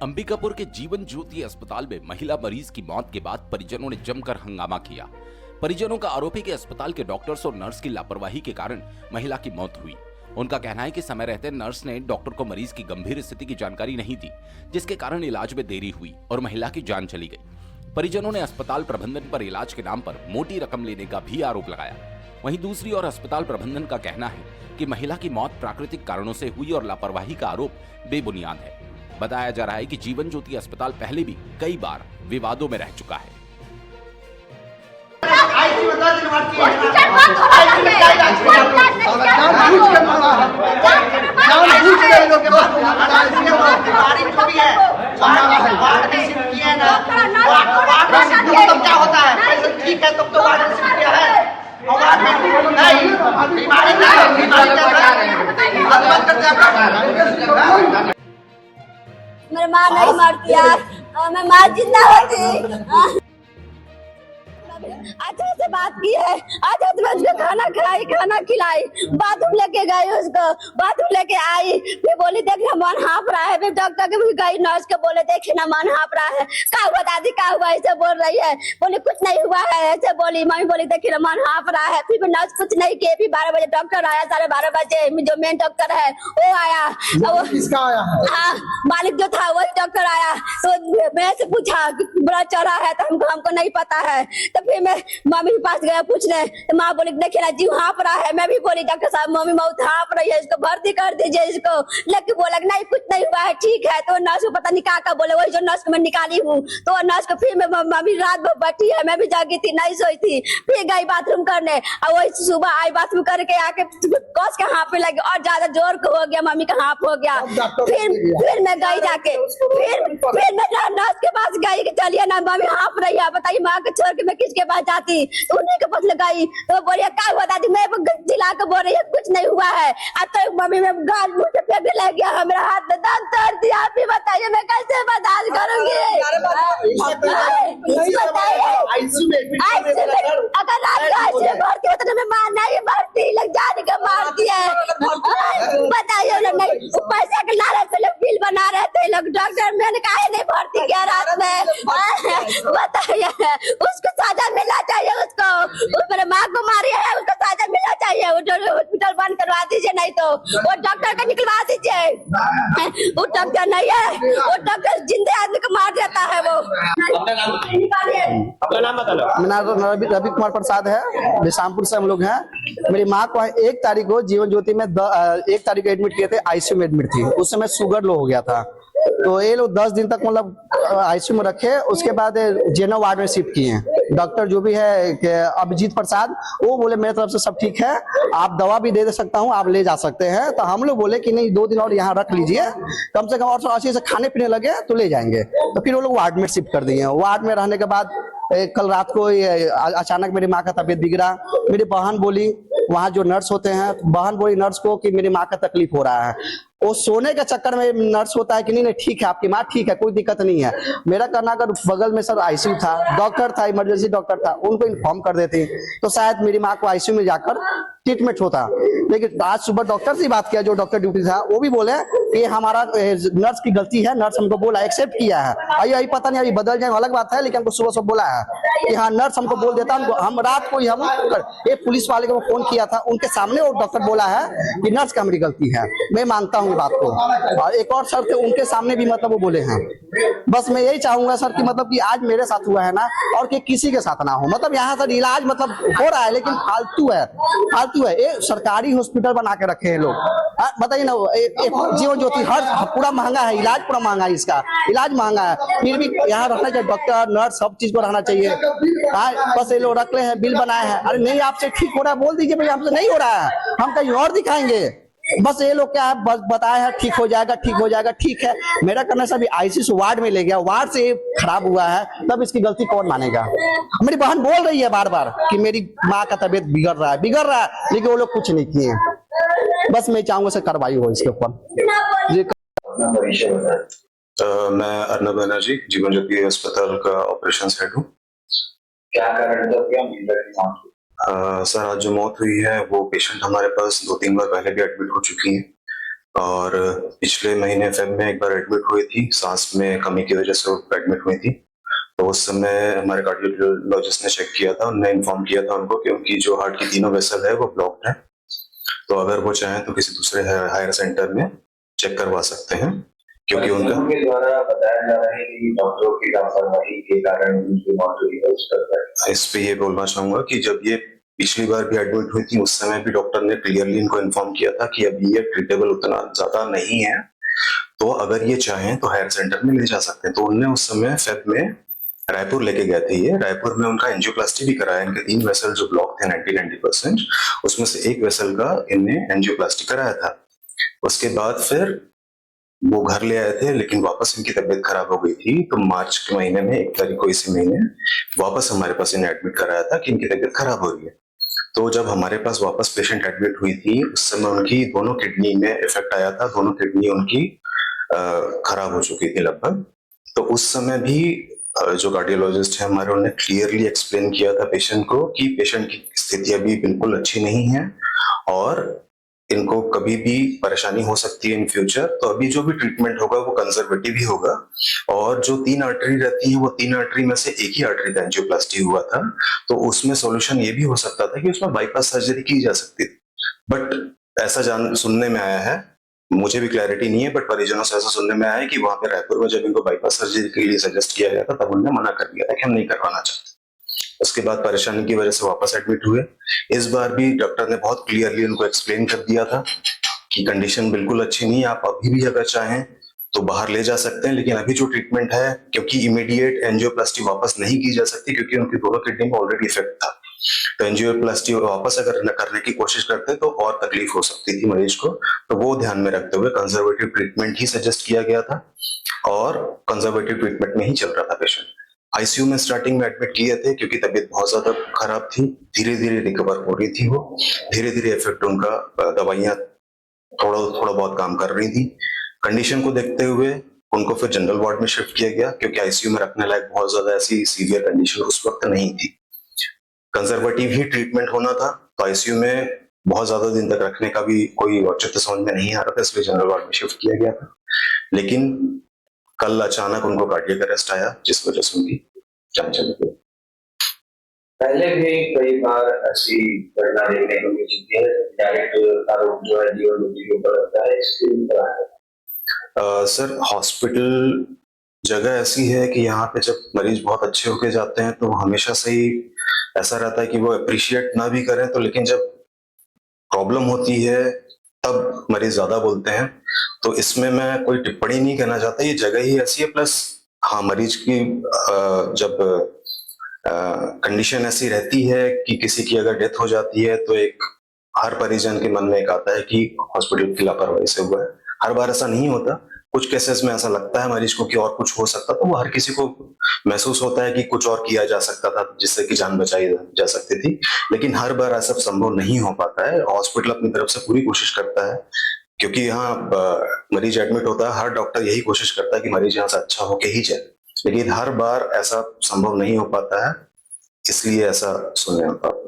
अंबिकापुर के जीवन ज्योति अस्पताल में महिला मरीज की मौत के बाद परिजनों ने जमकर हंगामा किया। परिजनों का आरोप है कि अस्पताल के डॉक्टर्स और नर्स की लापरवाही के कारण महिला की मौत हुई। उनका कहना है कि समय रहते नर्स ने डॉक्टर को मरीज की गंभीर स्थिति की जानकारी नहीं दी, जिसके कारण इलाज में देरी हुई और महिला की जान चली गई। परिजनों ने अस्पताल प्रबंधन पर इलाज के नाम पर मोटी रकम लेने का भी आरोप लगाया। वहीं दूसरी ओर अस्पताल प्रबंधन का कहना है कि महिला की मौत प्राकृतिक कारणों से हुई और लापरवाही का आरोप बेबुनियाद है। बताया जा रहा है कि जीवन ज्योति अस्पताल पहले भी कई बार विवादों में रह चुका है। मेरे माँ नहीं मरती है, मैं माँ जिंदा होती। अच्छा से बात की है, अच्छा से उसको खाना खिलाई, खाना खिलाई, बाथरूम लेके गई, उसको बाथरूम लेके आई, फिर बोली देखना मन हाँफ रहा है, फिर डॉक्टर के भी गई, नर्स के बोले देखे ना मन हाँफ रहा है, क्या हुआ दादी क्या हुआ, ऐसे बोल रही है, बोली कुछ नहीं हुआ है, ऐसे बोली। मम्मी बोली देखिए ना मन हाँफ रहा है, फिर नर्स कुछ नहीं किए, फिर 12 बजे डॉक्टर आया, 12:30 बजे जो मेन डॉक्टर है वो आया। किसका आया है? हाँ, मालिक जो था वही डॉक्टर आया, तो मैं से पूछा कि ब्लड चढ़ा है, तो हमको नहीं पता है। तो फिर मैं मम्मी के पास गया पूछने, तो माँ बोली देखिए ना जीव हाँफ रहा है। मैं भी बोली डॉक्टर साहब मम्मी बहुत हाँफ रही है, इसको भर्ती कर दीजिए इसको। लेकिन बोला नहीं कुछ नहीं हुआ है, ठीक है। तो नर्स को पता नहीं क्या बोले, वही जो नर्स को मैं निकाली हूँ, तो नर्स को फिर मम्मी रात भर बैठी है, मैं भी जागी थी, नहीं सोई थी, फिर गई बाथरूम करने, और वही सुबह आई बाथरूम करके आके कस के हाँफने लगी और ज्यादा जोर को हो गया, मम्मी का हाँफ हो गया। फिर मैं गई जाके, फिर मैं नर्स के पास गई कि चलिए ना मम्मी हाँफ रही है, बताइए माँ को छोड़ के मैं किसके पास जाती। तो उन्हीं के पास लगाई, तो बोलिए क्या हुआ दादी, मैं जिला के बोल रही है कुछ नहीं हुआ है। अब तो मम्मी में गाल मुंह से फेंकने लग गया, हमारा हाथ में दम तोड़ दिया। आप ही बताइए मैं कैसे बर्दाश्त करूंगी। अगर रात को ऐसे भर्ती होता तो मैं मार नहीं भर्ती, लग जाने का मारती है। बताइए लोग नहीं पैसे के लालच से लोग बिल बना रहे थे लोग, डॉक्टर मैंने काहे नहीं भर्ती किया रात में। बताइए उसको सजा मिलना चाहिए, उसको मेरे माँ को मारी है, उसको सजा मिलना चाहिए। हॉस्पिटल बंद करवा दीजिए, नहीं तो वो डॉक्टर को निकलवा दीजिए। वो डॉक्टर नहीं है, वो डॉक्टर जिंदे आदमी को मार देता है। वो अपना नाम बता लो। मेरा नाम रवि कुमार प्रसाद है, बिशामपुर से हम लोग हैं। मेरी माँ को 1 तारीख को जीवन ज्योति में 1 तारीख को एडमिट किए थे, आईसीयू में एडमिट थी। उस समय शुगर लो हो गया था, तो ये लोग 10 दिन तक मतलब आईसीयू में रखे, उसके बाद जेनो वार्ड में शिफ्ट किए। डॉक्टर जो भी है अभिजीत प्रसाद, वो बोले मेरे तरफ से सब ठीक है, आप दवा भी दे सकता हूँ, आप ले जा सकते हैं। तो हम लोग बोले कि नहीं 2 दिन और यहाँ रख लीजिए, कम से कम और अच्छे से खाने पीने लगे तो ले जाएंगे। तो फिर वो लोग वार्ड में शिफ्ट कर दिए। वार्ड में रहने के बाद कल रात को अचानक मेरी माँ का तबीयत बिगड़ा। मेरी बहन बोली, वहाँ जो नर्स होते हैं, बहन बोली नर्स को कि मेरी माँ का तकलीफ हो रहा है। वो सोने के चक्कर में नर्स होता है कि नहीं ठीक है आपकी माँ ठीक है, कोई दिक्कत नहीं है। मेरा कहना अगर बगल में सर आईसीयू था, डॉक्टर था, इमरजेंसी डॉक्टर था, उनको इन्फॉर्म कर देते तो शायद मेरी माँ को आईसीयू में जाकर ट्रीटमेंट होता। लेकिन आज सुबह डॉक्टर से बात किया, जो डॉक्टर ड्यूटी था, वो भी बोले कि हमारा नर्स की गलती है, नर्स हमको बोला, एक्सेप्ट किया है। अभी पता नहीं अभी बदल जाए अलग बात है, लेकिन हमको सुबह सब बोला है कि हाँ नर्स हमको बोल देता। हम रात को एक पुलिस वाले को फोन किया था, उनके सामने वो डॉक्टर बोला है कि नर्स का हमारी गलती है। मैं मानता हूँ बात को, और एक और सर थे उनके सामने भी मतलब वो बोले हैं। बस मैं यही चाहूंगा सर कि मतलब कि आज मेरे साथ हुआ है ना, और कि किसी के साथ ना हो। मतलब यहाँ सर इलाज मतलब हो रहा है, लेकिन फालतू है, फालतू है। ये सरकारी हॉस्पिटल बना के रखे हैं लोग, बताइए ना। जीवन ज्योति हर पूरा महंगा है, इलाज पूरा महंगा है, इसका इलाज महंगा है, फिर भी यहाँ रहना चाहिए डॉक्टर नर्स, सब चीज को रहना चाहिए। बस ये लोग रख ले हैं, बिल बनाए हैं। अरे नहीं आपसे ठीक हो रहा है बोल दीजिए, भाई हमसे नहीं हो रहा है, हम कहीं और दिखाएंगे। बस ये लोग क्या है, बस बताया है ठीक हो जाएगा, ठीक हो जाएगा, ठीक है। मेरा कहना है आईसीयू वार्ड में ले गया, वार्ड से खराब हुआ है, तब इसकी गलती कौन मानेगा। मेरी बहन बोल रही है बार बार कि मेरी माँ का तबीयत बिगड़ रहा है, लेकिन वो लोग कुछ नहीं किए। बस मैं चाहूंगा सर कार्रवाई हो इसके ऊपर। मैं अर्नब बनर्जी, जीवन ज्योति अस्पताल का ऑपरेशन हेड हूँ। क्या कारण था, क्या महिला की मौत हुई? सर आज जो मौत हुई है वो पेशेंट हमारे पास 2-3 बार पहले भी एडमिट हो चुकी हैं। और पिछले महीने फेब में एक बार एडमिट हुई थी, सांस में कमी की वजह से वो एडमिट हुई थी। तो उस समय हमारे कार्डियोलॉजिस्ट ने चेक किया था, उन्होंने इन्फॉर्म किया था उनको कि उनकी जो हार्ट की तीनों वेसल है वो ब्लॉक्ड है, तो अगर वो चाहें तो किसी दूसरे हायर सेंटर में चेक करवा सकते हैं, क्योंकि उनका के द्वारा बताया जा रहा है कि डॉक्टरों की लापरवाही के कारण उनकी मौत हुई है। उस पर इस पे ये बोलना चाहूंगा कि जब ये पिछली बार भी एडमिट हुई थी उस समय भी डॉक्टर ने क्लियरली इनको इन्फॉर्म किया था कि अभी ये ट्रीटेबल उतना ज्यादा नहीं है, तो अगर ये चाहें तो हायर सेंटर में ले जा सकते हैं। तो उनने उस समय फेब में रायपुर लेके गए थे, ये रायपुर में उनका एंजियोप्लास्टी भी कराया। इनके 3 वेसल जो ब्लॉक थे 90% उसमें से एक वेसल का इनने एंजियोप्लास्टी कराया था। उसके बाद फिर वो घर ले आए थे, लेकिन वापस इनकी तबीयत खराब हो गई थी, तो मार्च के महीने में 1 तारीख को इसी महीने वापस हमारे पास इन्हें एडमिट कराया था कि इनकी तबीयत खराब हो रही है। तो जब हमारे पास वापस पेशेंट एडमिट हुई थी उस समय उनकी दोनों किडनी में इफेक्ट आया था, दोनों किडनी उनकी खराब हो चुकी थी लगभग। तो उस समय भी जो कार्डियोलॉजिस्ट है हमारे, उन्होंने क्लियरली एक्सप्लेन किया था पेशेंट को कि पेशेंट की स्थिति अभी बिल्कुल अच्छी नहीं है और इनको कभी भी परेशानी हो सकती है इन फ्यूचर। तो अभी जो भी ट्रीटमेंट होगा वो कंजर्वेटिव ही होगा, और जो 3 आर्टरी रहती है वो 3 आर्टरी में से एक ही आर्टरी का एंजियोप्लास्टी हुआ था, तो उसमें सॉल्यूशन ये भी हो सकता था कि उसमें बाईपास सर्जरी की जा सकती थी। बट ऐसा सुनने में आया है, मुझे भी क्लैरिटी नहीं है, बट परिजनों से ऐसा सुनने में आया है कि वहां पे रायपुर में जब इनको बाईपास सर्जरी के लिए सजेस्ट किया गया था तब उन्होंने मना कर दिया था कि हम नहीं करवाना चाहते। उसके बाद परेशानी की वजह से वापस एडमिट हुए। इस बार भी डॉक्टर ने बहुत क्लियरली उनको एक्सप्लेन कर दिया था कि कंडीशन बिल्कुल अच्छी नहीं है, आप अभी भी अगर चाहें तो बाहर ले जा सकते हैं, लेकिन अभी जो ट्रीटमेंट है, क्योंकि इमीडिएट एंजियोप्लास्टी वापस नहीं की जा सकती क्योंकि उनकी दोनों किडनी में ऑलरेडी इफेक्ट था, तो एंजियोप्लास्टी वापस अगर न करने की कोशिश करते तो और तकलीफ हो सकती थी मरीज को। तो वो ध्यान में रखते हुए कंजर्वेटिव ट्रीटमेंट ही सजेस्ट किया गया था और कंजर्वेटिव ट्रीटमेंट में ही चल रहा था पेशेंट। आईसीयू में स्टार्टिंग में एडमिट किए थे क्योंकि तबीयत बहुत ज्यादा खराब थी, धीरे धीरे रिकवर हो रही थी, वो धीरे धीरे इफेक्ट उनका, दवाइयां थोड़ा थोड़ा बहुत काम कर रही थी। कंडीशन को देखते हुए उनको फिर जनरल वार्ड में शिफ्ट किया गया क्योंकि आईसीयू में रखने लायक बहुत ज्यादा ऐसी सीवियर कंडीशन उस वक्त नहीं थी। कंजर्वेटिव ही ट्रीटमेंट होना था, तो आईसीयू में बहुत ज्यादा दिन तक रखने का भी कोई औचित्य समझ में नहीं आ रहा था, इसलिए जनरल वार्ड में शिफ्ट किया गया था। लेकिन कल अचानक उनको कार्डियक अरेस्ट आया जिस वजह से उनकी जान चली गई। पहले भी कई बार ऐसी घटना देखने को मिल चुकी है, डायरेक्ट आरोप जो है जीवन ज्योति के ऊपर लगता है, इसके ऊपर सर हॉस्पिटल जगह ऐसी है कि यहाँ पे जब मरीज बहुत अच्छे होके जाते हैं तो हमेशा से ही ऐसा रहता है कि वो अप्रिशिएट ना भी करें, तो लेकिन जब प्रॉब्लम होती है तब मरीज ज्यादा बोलते हैं। तो इसमें मैं कोई टिप्पणी नहीं कहना चाहता, ये जगह ही ऐसी है। प्लस हाँ, मरीज की जब कंडीशन ऐसी रहती है कि किसी की अगर डेथ हो जाती है तो एक हर परिजन के मन में एक आता है कि हॉस्पिटल की लापरवाही से हुआ है। हर बार ऐसा नहीं होता, कुछ केसेस में ऐसा लगता है मरीज को कि और कुछ हो सकता, तो वो हर किसी को महसूस होता है कि कुछ और किया जा सकता था जिससे कि जान बचाई जा सकती थी, लेकिन हर बार ऐसा संभव नहीं हो पाता है। हॉस्पिटल अपनी तरफ से पूरी कोशिश करता है क्योंकि यहाँ मरीज एडमिट होता है, हर डॉक्टर यही कोशिश करता है कि मरीज यहाँ से अच्छा होके ही जाए, लेकिन हर बार ऐसा संभव नहीं हो पाता है, इसलिए ऐसा सुनने में आता है।